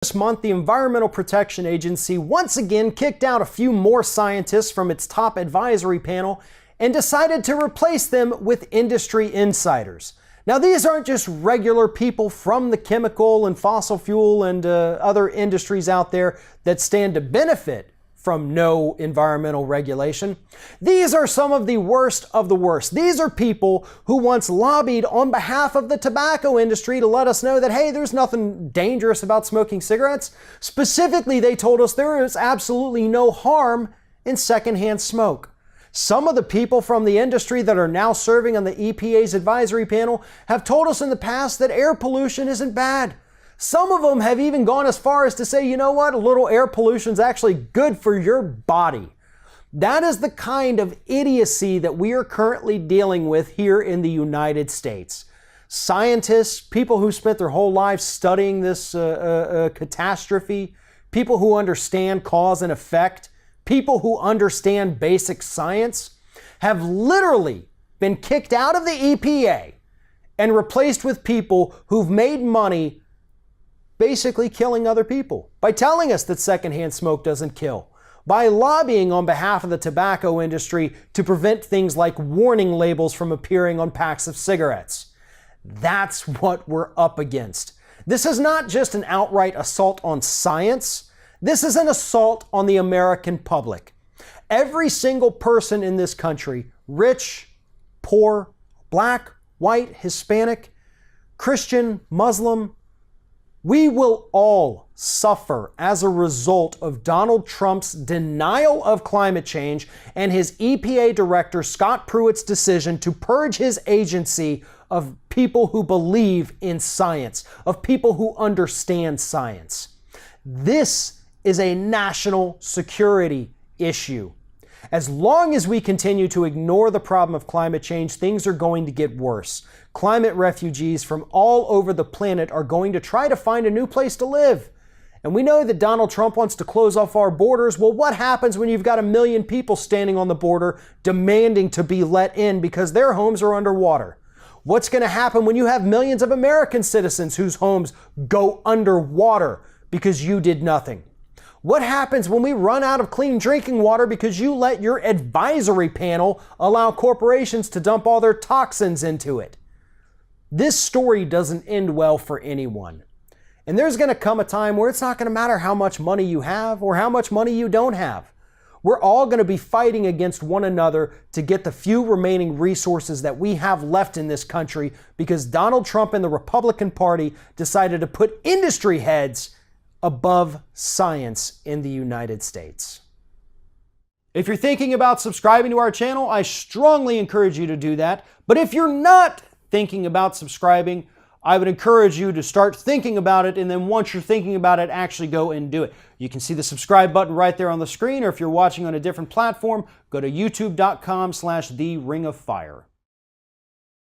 This month, the Environmental Protection Agency once again kicked out a few more scientists from its top advisory panel and decided to replace them with industry insiders. Now, these aren't just regular people from the chemical and fossil fuel and other industries out there that stand to benefit from no environmental regulation. These are some of the worst of the worst. These are people who once lobbied on behalf of the tobacco industry to let us know that, hey, there's nothing dangerous about smoking cigarettes. Specifically, they told us there is absolutely no harm in secondhand smoke. Some of the people from the industry that are now serving on the EPA's advisory panel have told us in the past that air pollution isn't bad. Some of them have even gone as far as to say, you know what, a little air pollution is actually good for your body. That is the kind of idiocy that we are currently dealing with here in the United States. Scientists, people who spent their whole lives studying this catastrophe, people who understand cause and effect, people who understand basic science, have literally been kicked out of the EPA and replaced with people who've made money basically killing other people by telling us that secondhand smoke doesn't kill, by lobbying on behalf of the tobacco industry to prevent things like warning labels from appearing on packs of cigarettes. That's what we're up against. This is not just an outright assault on science. This is an assault on the American public. Every single person in this country, rich, poor, black, white, Hispanic, Christian, Muslim, we will all suffer as a result of Donald Trump's denial of climate change and his EPA director Scott Pruitt's decision to purge his agency of people who believe in science, of people who understand science. This is a national security issue. As long as we continue to ignore the problem of climate change, things are going to get worse. Climate refugees from all over the planet are going to try to find a new place to live. And we know that Donald Trump wants to close off our borders. Well, what happens when you've got 1 million people standing on the border demanding to be let in because their homes are underwater? What's going to happen when you have millions of American citizens whose homes go underwater because you did nothing? What happens when we run out of clean drinking water because you let your advisory panel allow corporations to dump all their toxins into it? This story doesn't end well for anyone. And there's going to come a time where it's not going to matter how much money you have or how much money you don't have. We're all going to be fighting against one another to get the few remaining resources that we have left in this country because Donald Trump and the Republican Party decided to put industry heads above science in the United States. If you're thinking about subscribing to our channel, I strongly encourage you to do that. But if you're not thinking about subscribing, I would encourage you to start thinking about it, and then once you're thinking about it, actually go and do it. You can see the subscribe button right there on the screen, or if you're watching on a different platform, go to youtube.com/theringofFire.